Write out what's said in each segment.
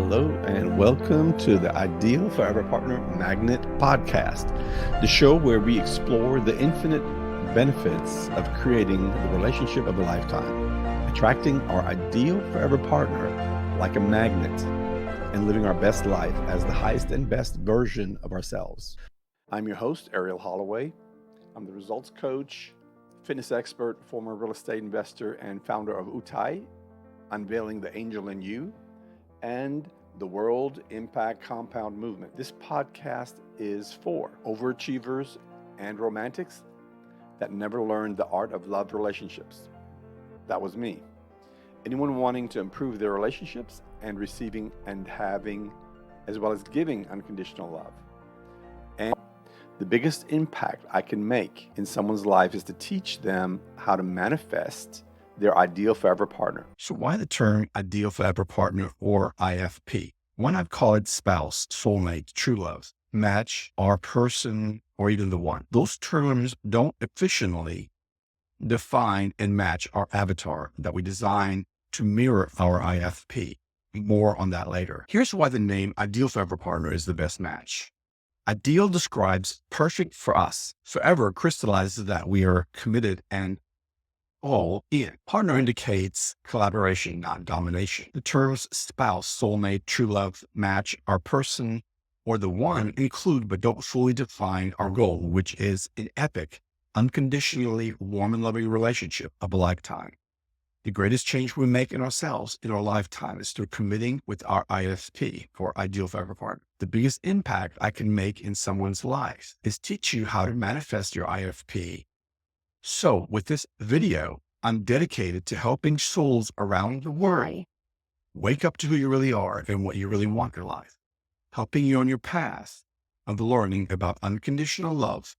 Hello, and welcome to the Ideal Forever Partner Magnet Podcast, the show where we explore the infinite benefits of creating the relationship of a lifetime, attracting our ideal forever partner like a magnet, and living our best life as the highest and best version of ourselves. I'm your host, Arell Holloway. I'm the results coach, fitness expert, former real estate investor, and founder of UTAIY, Unveiling the Angel in You, and the World Impact Compound Movement. This podcast is for overachievers and romantics that never learned the art of love relationships. That was me. Anyone wanting to improve their relationships and receiving and having, as well as giving unconditional love. And the biggest impact I can make in someone's life is to teach them how to manifest their ideal forever partner. So why the term ideal forever partner or IFP? Why not call it spouse, soulmate, true love, match, our person, or even the one? Those terms don't efficiently define and match our avatar that we design to mirror our IFP. More on that later. Here's why the name ideal forever partner is the best match. Ideal describes perfect for us. Forever crystallizes that we are committed and all in. Partner indicates collaboration, not domination. The terms spouse, soulmate, true love, match, our person, or the one include but don't fully define our goal, which is an epic, unconditionally warm and loving relationship of a lifetime. The greatest change we make in ourselves in our lifetime is through committing with our IFP, or ideal forever partner. The biggest impact I can make in someone's life is teach you how to manifest your IFP. So with this video, I'm dedicated to helping souls around the world wake up to who you really are and what you really want in life, helping you on your path of learning about unconditional love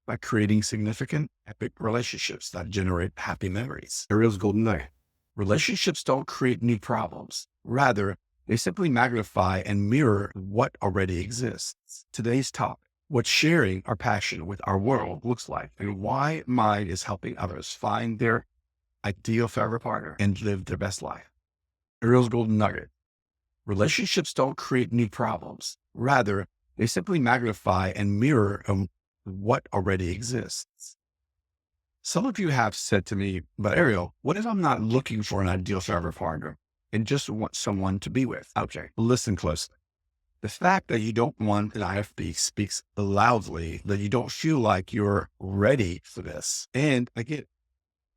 by creating significant, epic relationships that generate happy memories. Arell's golden nugget. Relationships don't create new problems. Rather, they simply magnify and mirror what already exists. Today's topic: what sharing our passion with our world looks like, and why mine is helping others find their ideal forever partner and live their best life. Arell's golden nugget. Relationships don't create new problems. Rather, they simply magnify and mirror what already exists. Some of you have said to me, but Arell, what if I'm not looking for an ideal forever partner and just want someone to be with? Okay, listen closely. The fact that you don't want an IFP speaks loudly that you don't feel like you're ready for this. And I get it,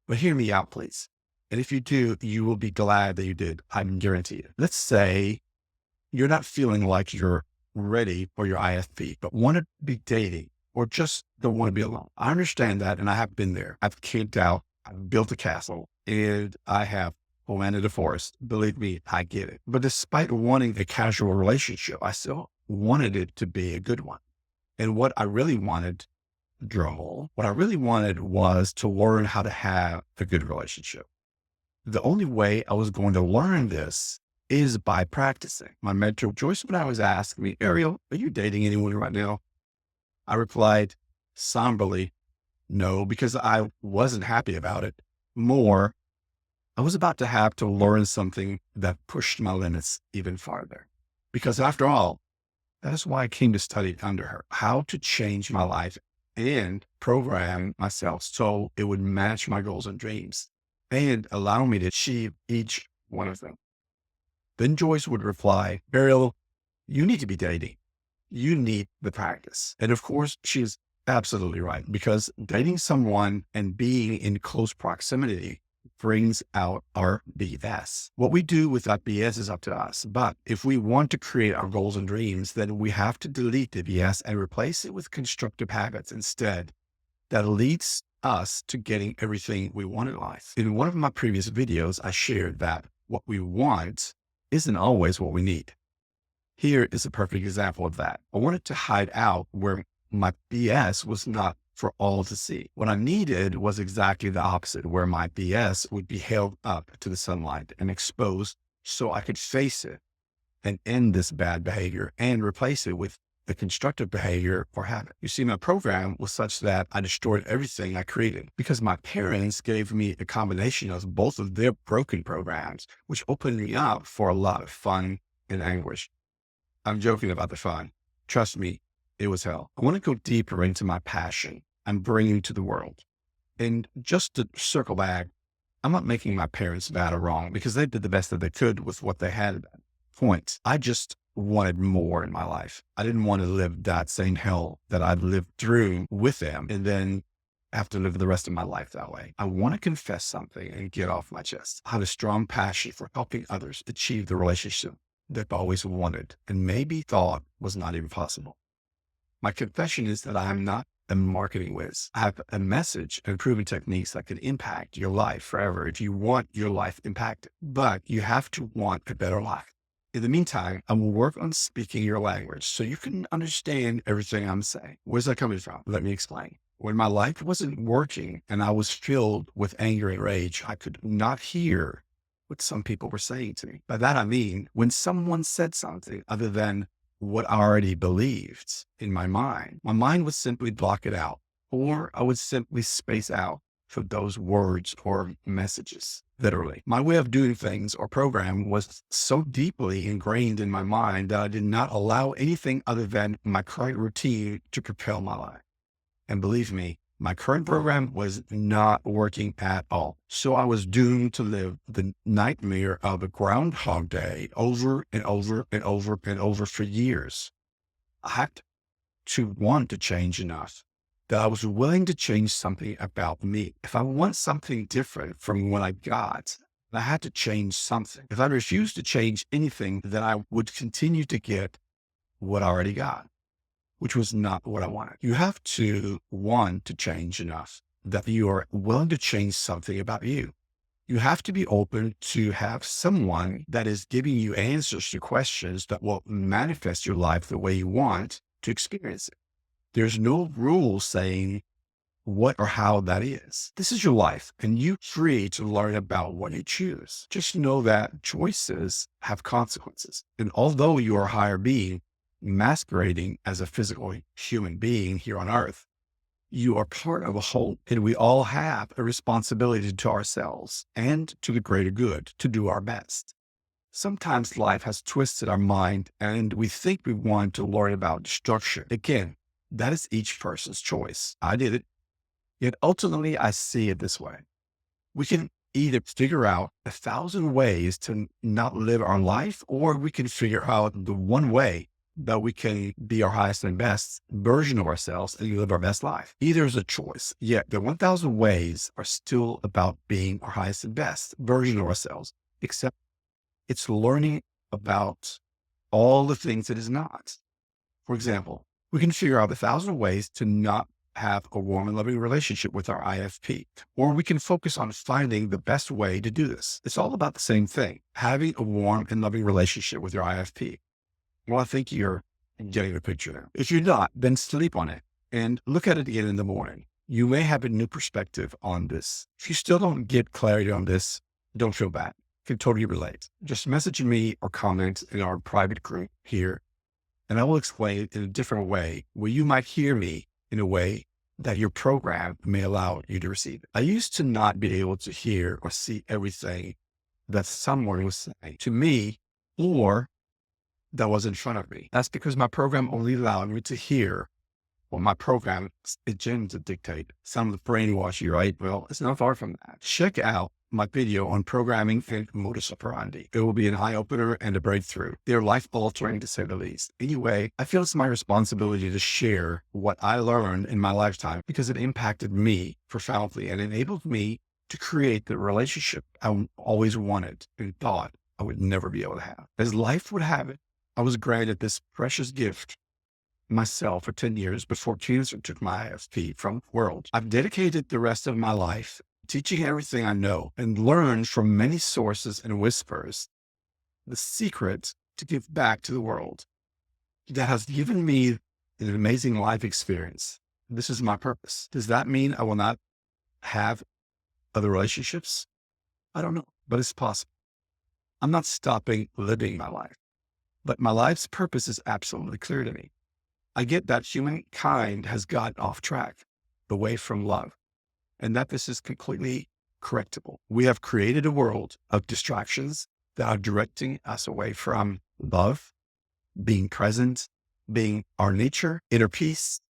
but hear me out, please. And if you do, you will be glad that you did. I guarantee it. Let's say you're not feeling like you're ready for your IFP, but want to be dating or just don't want to be alone. I understand that. And I have been there. I've camped out, I've built a castle, and I have planted a forest. Believe me, I get it. But despite wanting a casual relationship, I still wanted it to be a good one. And what I really wanted, what I really wanted was to learn how to have a good relationship. The only way I was going to learn this is by practicing. My mentor, Joyce, when I was asking me, Arell, are you dating anyone right now? I replied somberly, no, because I wasn't happy about it. More, I was about to have to learn something that pushed my limits even farther. Because after all, that is why I came to study under her, how to change my life and program myself so it would match my goals and dreams and allow me to achieve each one of them. Then Joyce would reply, Arell, you need to be dating. You need the practice. And of course, she's absolutely right, because dating someone and being in close proximity brings out our BS. What we do with that BS is up to us. But if we want to create our goals and dreams, then we have to delete the BS and replace it with constructive habits instead that leads us to getting everything we want in life. In one of my previous videos, I shared that what we want isn't always what we need. Here is a perfect example of that. I wanted to hide out where my BS was not for all to see. What I needed was exactly the opposite, where my BS would be held up to the sunlight and exposed so I could face it and end this bad behavior and replace it with the constructive behavior or habit. You see, my program was such that I destroyed everything I created because my parents gave me a combination of both of their broken programs, which opened me up for a lot of fun and anguish. I'm joking about the fun. Trust me, it was hell. I want to go deeper into my passion I'm bringing to the world. And just to circle back, I'm not making my parents bad or wrong because they did the best that they could with what they had at that point. I just wanted more in my life. I didn't want to live that same hell that I've lived through with them and then have to live the rest of my life that way. I want to confess something and get off my chest. I have a strong passion for helping others achieve the relationship they've always wanted and maybe thought was not even possible. My confession is that I am not a marketing whiz. I have a message and proven techniques that can impact your life forever if you want your life impacted, but you have to want a better life. In the meantime, I will work on speaking your language so you can understand everything I'm saying. Where's that coming from? Let me explain. When my life wasn't working and I was filled with anger and rage, I could not hear what some people were saying to me. By that, I mean, when someone said something other than what I already believed in my mind would simply block it out, or I would simply space out for those words or messages. Literally, my way of doing things or program was so deeply ingrained in my mind that I did not allow anything other than my current routine to propel my life. And believe me, my current program was not working at all. So I was doomed to live the nightmare of a Groundhog Day over and over and over and over for years. I had to want to change enough that I was willing to change something about me. If I want something different from what I got, I had to change something. If I refused to change anything, then I would continue to get what I already got, which was not what I wanted. You have to want to change enough that you are willing to change something about you. You have to be open to have someone that is giving you answers to questions that will manifest your life the way you want to experience it. There's no rule saying what or how that is. This is your life and you're free to learn about what you choose. Just know that choices have consequences. And although you are a higher being, masquerading as a physical human being here on earth, you are part of a whole, and we all have a responsibility to ourselves and to the greater good to do our best. Sometimes life has twisted our mind and we think we want to learn about destruction. Again, that is each person's choice. I did it. Yet ultimately, I see it this way. We can either figure out 1,000 ways to not live our life, or we can figure out the one way that we can be our highest and best version of ourselves and live our best life. Either is a choice, yet the 1,000 ways are still about being our highest and best version of ourselves, except it's learning about all the things it is not. For example, we can figure out 1,000 ways to not have a warm and loving relationship with our IFP, or we can focus on finding the best way to do this. It's all about the same thing, having a warm and loving relationship with your IFP. Well, I think you're getting the picture there. If you're not, then sleep on it and look at it again in the morning. You may have a new perspective on this. If you still don't get clarity on this, don't feel bad. You can totally relate. Just message me or comment in our private group here, and I will explain it in a different way where you might hear me in a way that your program may allow you to receive it. I used to not be able to hear or see everything that someone was saying to me or that was in front of me. That's because my program only allowed me to hear what my program agenda to dictate. Some of the brainwashing, right? Well, it's not far from that. Check out my video on programming and modus operandi. It will be an eye-opener and a breakthrough. They're life-altering to say the least. Anyway, I feel it's my responsibility to share what I learned in my lifetime because it impacted me profoundly and enabled me to create the relationship I always wanted and thought I would never be able to have. As life would have it, I was granted this precious gift myself for 10 years before cancer took my IFP from the world. I've dedicated the rest of my life teaching everything I know and learned from many sources and whispers the secret to give back to the world that has given me an amazing life experience. This is my purpose. Does that mean I will not have other relationships? I don't know, but it's possible. I'm not stopping living my life, but my life's purpose is absolutely clear to me. I get that humankind has gotten off track, away from love, and that this is completely correctable. We have created a world of distractions that are directing us away from love, being present, being our nature, inner peace,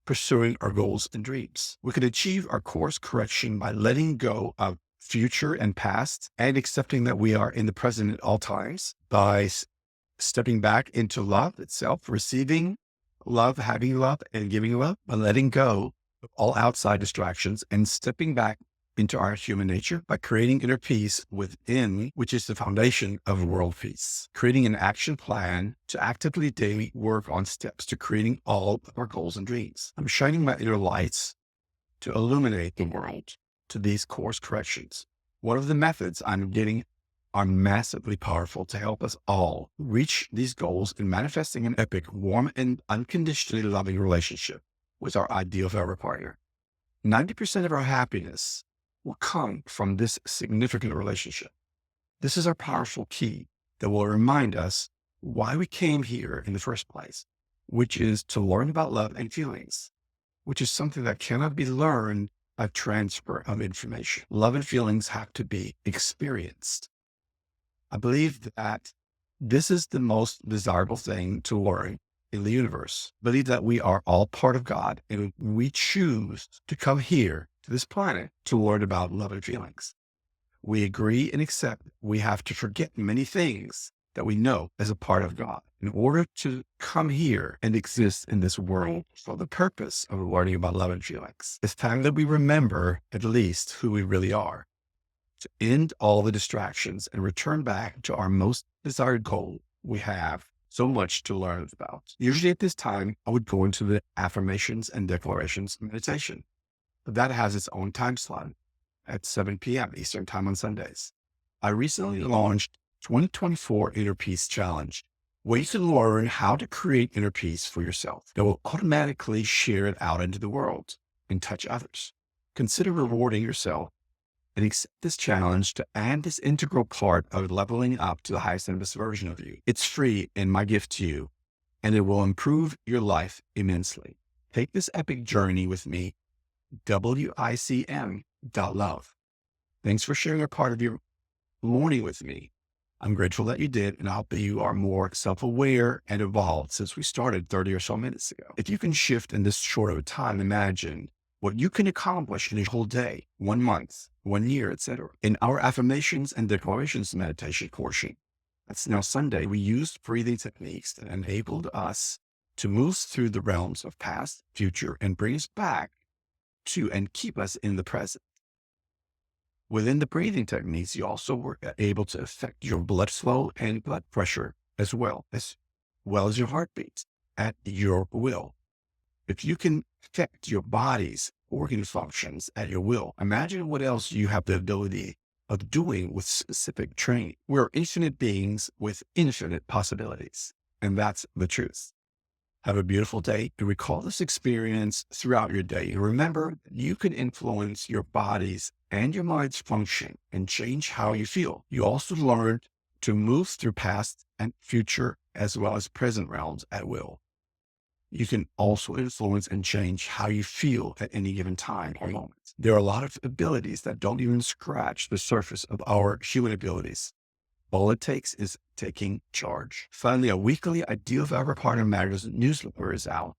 pursuing our goals and dreams. We can achieve our course correction by letting go of future and past and accepting that we are in the present at all times, by stepping back into love itself, receiving love, having love, and giving love, by letting go of all outside distractions and stepping back into our human nature by creating inner peace within, which is the foundation of world peace. Creating an action plan to actively daily work on steps to creating all of our goals and dreams. I'm shining my inner lights to illuminate the world to these course corrections. One of the methods I'm getting are massively powerful to help us all reach these goals in manifesting an epic, warm, and unconditionally loving relationship with our ideal forever partner. 90% of our happiness will come from this significant relationship. This is our powerful key that will remind us why we came here in the first place, which is to learn about love and feelings, which is something that cannot be learned by transfer of information. Love and feelings have to be experienced. I believe that this is the most desirable thing to learn in the universe. Believe that we are all part of God and we choose to come here to this planet to learn about love and feelings. We agree and accept we have to forget many things that we know as a part of God in order to come here and exist in this world for the purpose of learning about love and feelings. It's time that we remember at least who we really are, to end all the distractions and return back to our most desired goal. We have so much to learn about. Usually at this time, I would go into the affirmations and declarations meditation, but that has its own time slot at 7 p.m. Eastern time on Sundays. I recently launched 2024 Inner Peace Challenge, where you can learn how to create inner peace for yourself that will automatically share it out into the world and touch others. Consider rewarding yourself and accept this challenge to add this integral part of leveling up to the highest and best version of you. It's free and my gift to you, and it will improve your life immensely. Take this epic journey with me, WICM.love. Thanks for sharing a part of your morning with me. I'm grateful that you did, and I hope that you are more self-aware and evolved since we started 30 or so minutes ago. If you can shift in this short of a time, imagine what you can accomplish in a whole day, 1 month, 1 year, etc. In our affirmations and declarations meditation portion, that's now Sunday, we used breathing techniques that enabled us to move through the realms of past, future, and bring us back to and keep us in the present. Within the breathing techniques, you also were able to affect your blood flow and blood pressure as well as your heartbeat at your will. If you can affect your body's organ functions at your will, imagine what else you have the ability of doing with specific training. We're infinite beings with infinite possibilities, and that's the truth. Have a beautiful day and recall this experience throughout your day. And remember, you can influence your body's and your mind's function and change how you feel. You also learn to move through past and future as well as present realms at will. You can also influence and change how you feel at any given time or moment. There are a lot of abilities that don't even scratch the surface of our human abilities. All it takes is taking charge. Finally, a weekly Ideal Forever Partner Magazine newsletter is out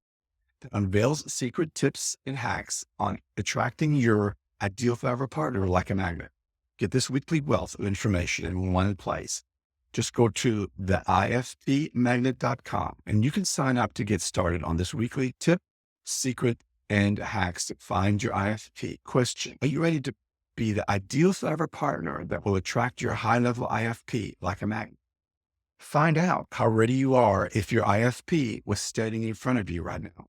that unveils secret tips and hacks on attracting your ideal forever partner like a magnet. Get this weekly wealth of information in one place. Just go to the ifpmagnet.com and you can sign up to get started on this weekly tip, secret, and hacks to find your IFP. Question: are you ready to be the ideal forever partner that will attract your high-level IFP like a magnet? Find out how ready you are if your IFP was standing in front of you right now.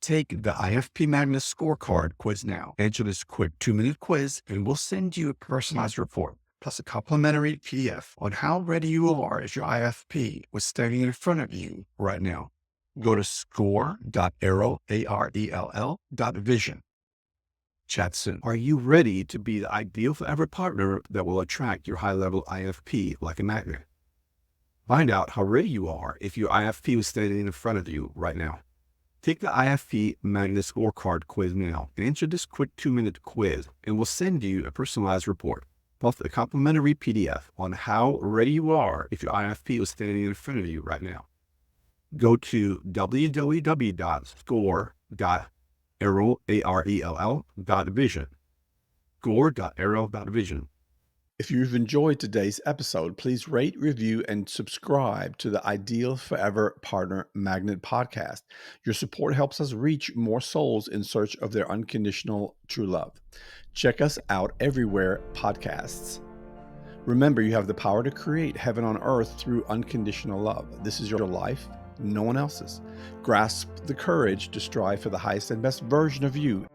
Take the IFP Magnet Scorecard quiz now. Answer this quick 2-minute quiz and we'll send you a personalized report, plus a complimentary PDF on how ready you are if your IFP was standing in front of you right now. Go to score.arell.vision. Chat soon. Are you ready to be the ideal forever partner that will attract your high-level IFP like a magnet? Find out how ready you are if your IFP was standing in front of you right now. Take the IFP Magnet Scorecard quiz now and answer this quick 2-minute quiz, and we'll send you a personalized report, plus a complimentary PDF on how ready you are if your IFP was standing in front of you right now. Go to www.score.arell.vision. Score.arell.vision. If you've enjoyed today's episode, please rate, review, and subscribe to the Ideal Forever Partner Magnet podcast. Your support helps us reach more souls in search of their unconditional true love. Check us out everywhere podcasts. Remember, you have the power to create heaven on earth through unconditional love. This is your life, no one else's. Grasp the courage to strive for the highest and best version of you